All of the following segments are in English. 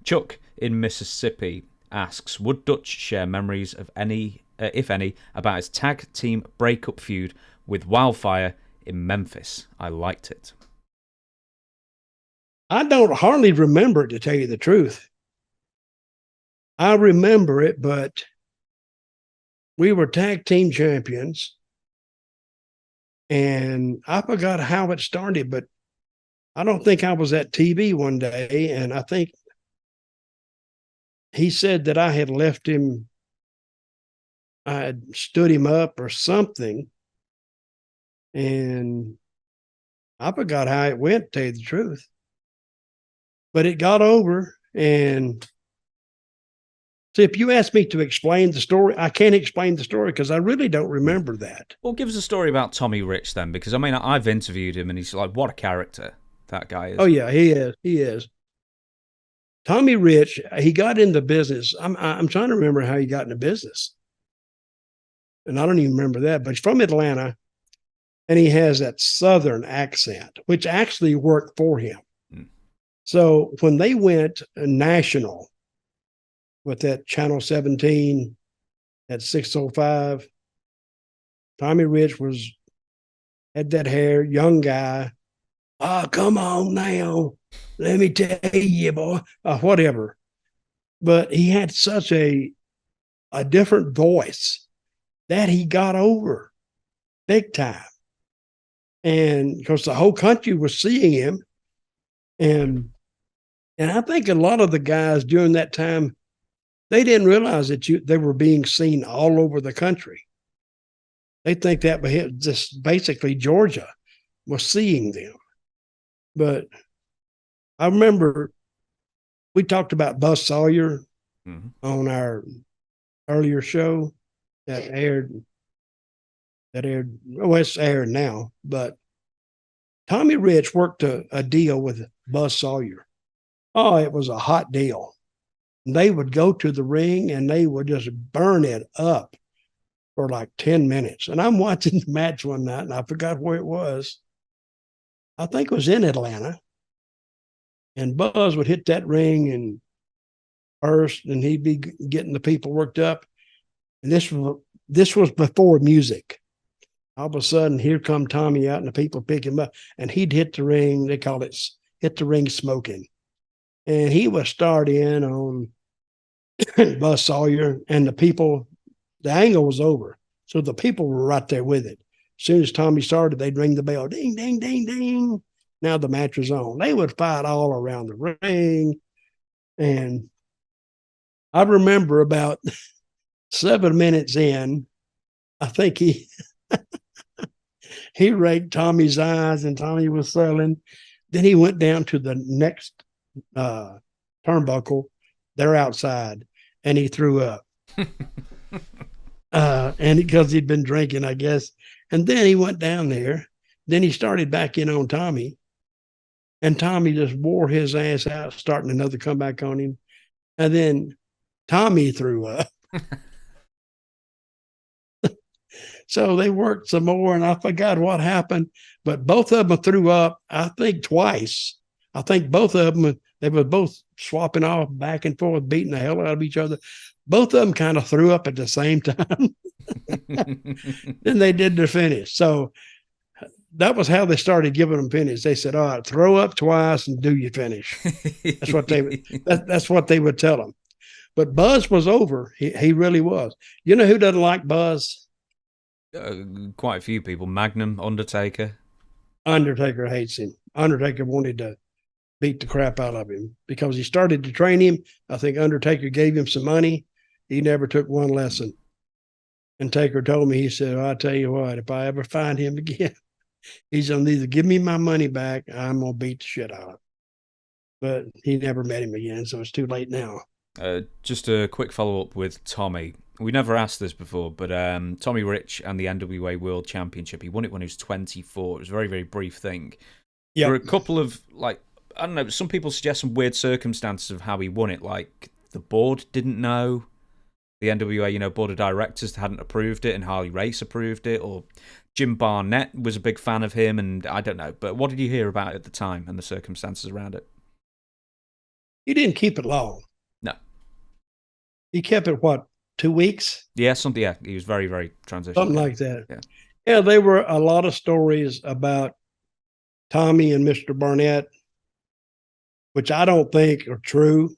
Chuck in Mississippi asks, would Dutch share memories of any, if any, about his tag team breakup feud with Wildfire in Memphis? I liked it. I don't hardly remember it, to tell you the truth. I remember it, but we were tag team champions. And I forgot how it started, but I don't think I was at TV one day. And I think he said that I had left him, I had stood him up or something. And I forgot how it went, to tell you the truth. But it got over. And so if you ask me to explain the story, I can't explain the story because I really don't remember that. Well, give us a story about Tommy Rich then, because I mean, I've interviewed him and he's like, what a character that guy is. Oh, yeah, he is. He is. Tommy Rich, he got into business. I'm trying to remember how he got into business. And I don't even remember that, but he's from Atlanta and he has that Southern accent, which actually worked for him. So when they went national with that Channel 17 at 605, Tommy Rich had that hair, young guy. Oh, come on now. Let me tell you, boy, whatever. But he had such a different voice that he got over big time. And because the whole country was seeing him. And I think a lot of the guys during that time, they didn't realize that they were being seen all over the country. They think that just basically Georgia was seeing them. But I remember we talked about Buzz Sawyer on our earlier show that aired. Well, it's aired now, but Tommy Rich worked a deal with Buzz Sawyer. Oh, it was a hot deal. They would go to the ring and they would just burn it up for like 10 minutes. And I'm watching the match one night and I forgot where it was. I think it was in Atlanta. And Buzz would hit that ring and first, and he'd be getting the people worked up. And this was before music. All of a sudden, here come Tommy out and the people pick him up. And he'd hit the ring. They call it hit the ring smoking. And he would start in on Buzz Sawyer, and the angle was over. So the people were right there with it. As soon as Tommy started, they'd ring the bell. Ding, ding, ding, ding. Now the match was on. They would fight all around the ring. And I remember about 7 minutes in, I think he raked Tommy's eyes and Tommy was selling. Then he went down to the next turnbuckle. They're outside and he threw up. And because he'd been drinking, I guess. And then he went down there. Then he started back in on Tommy. And Tommy just wore his ass out, starting another comeback on him. And then Tommy threw up. So they worked some more, and I forgot what happened. But both of them threw up, I think, twice. I think both of them, they were both swapping off back and forth, beating the hell out of each other. Both of them kind of threw up at the same time. Then they did their finish. So that was how they started giving them finish. They said, all right, throw up twice and do your finish. That's what they would tell them. But Buzz was over. He really was. You know who doesn't like Buzz? Quite a few people. Magnum, Undertaker. Undertaker hates him. Undertaker wanted to beat the crap out of him because he started to train him. I think Undertaker gave him some money. He never took one lesson. And Taker told me, he said, I'll tell you what, if I ever find him again, he's going to either give me my money back, or I'm going to beat the shit out of him. But he never met him again, so it's too late now. Just a quick follow-up with Tommy. We never asked this before, but Tommy Rich and the NWA World Championship, he won it when he was 24. It was a very, very brief thing. Yep. There were a couple of, I don't know, some people suggest some weird circumstances of how he won it, like the board didn't know. The NWA, board of directors hadn't approved it, and Harley Race approved it, or Jim Barnett was a big fan of him, and I don't know. But what did you hear about it at the time and the circumstances around it? He didn't keep it long. No. He kept it, what, 2 weeks? Yeah, something. Yeah, he was very, very transitional. Something like that. Yeah. Yeah, there were a lot of stories about Tommy and Mr. Barnett, which I don't think are true.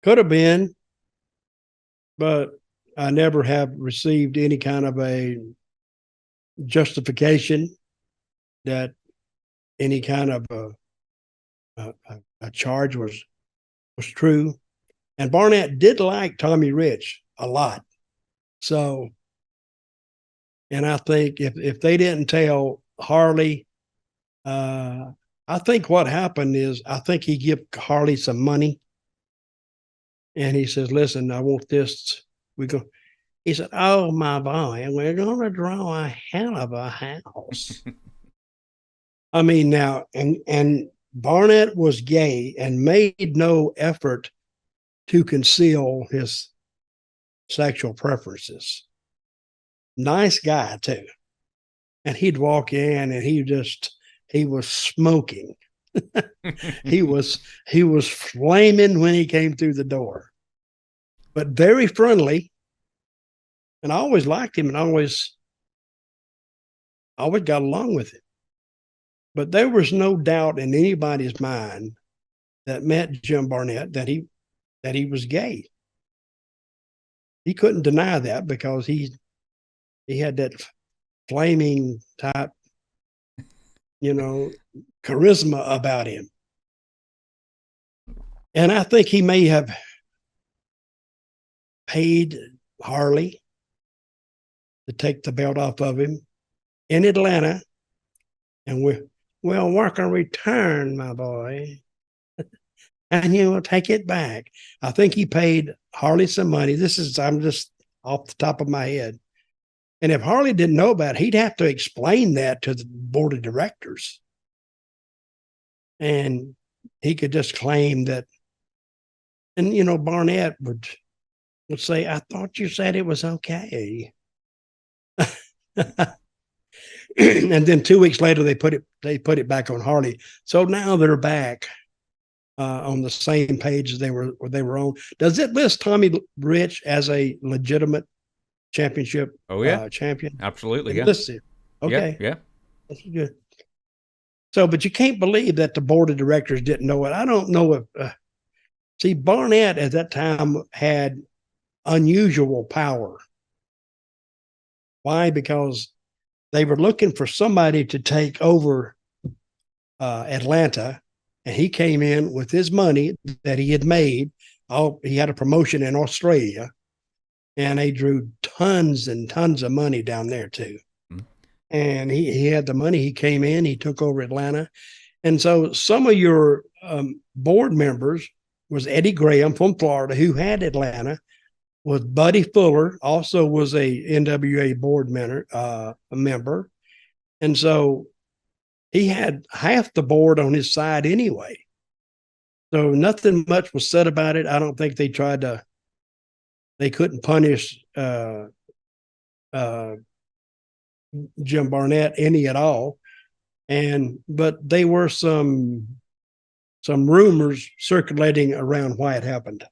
Could have been, but I never have received any kind of a justification that any kind of a charge was true. And Barnett did like Tommy Rich a lot. So, and I think if they didn't tell Harley, I think what happened is I think he gave Harley some money, and he says, "Listen, I want this." He said, "Oh my boy, we're going to draw a hell of a house." I mean, now, and Barnett was gay and made no effort to conceal his sexual preferences. Nice guy too, and he'd walk in and he was smoking. he was flaming when he came through the door, but very friendly. And I always liked him and always got along with him. But there was no doubt in anybody's mind that met Jim Barnett that he was gay. He couldn't deny that because he had that flaming type, charisma about him. And I think he may have paid Harley to take the belt off of him in Atlanta. And we're going to return, my boy. And you will take it back. I think he paid Harley some money. I'm just off the top of my head. And if Harley didn't know about it, he'd have to explain that to the board of directors. And he could just claim that. And, Barnett would say, "I thought you said it was okay." And then 2 weeks later, they put it back on Harley. So now they're back on the same page as they were on. Does it list Tommy Rich as a legitimate championship? Oh yeah, champion. Absolutely, yeah. Okay, yeah, that's good. So, but you can't believe that the board of directors didn't know it. I don't know if. See, Barnett at that time had unusual power. Why? Because they were looking for somebody to take over Atlanta, and he came in with his money that he had made. He had a promotion in Australia, and they drew tons and tons of money down there too. Mm-hmm. And he had the money. He came in, he took over Atlanta. And so some of your board members was Eddie Graham from Florida, who had Atlanta, with Buddy Fuller, also was a NWA board member. And so he had half the board on his side anyway. So nothing much was said about it. I don't think they couldn't punish Jim Barnett any at all. But there were some rumors circulating around why it happened.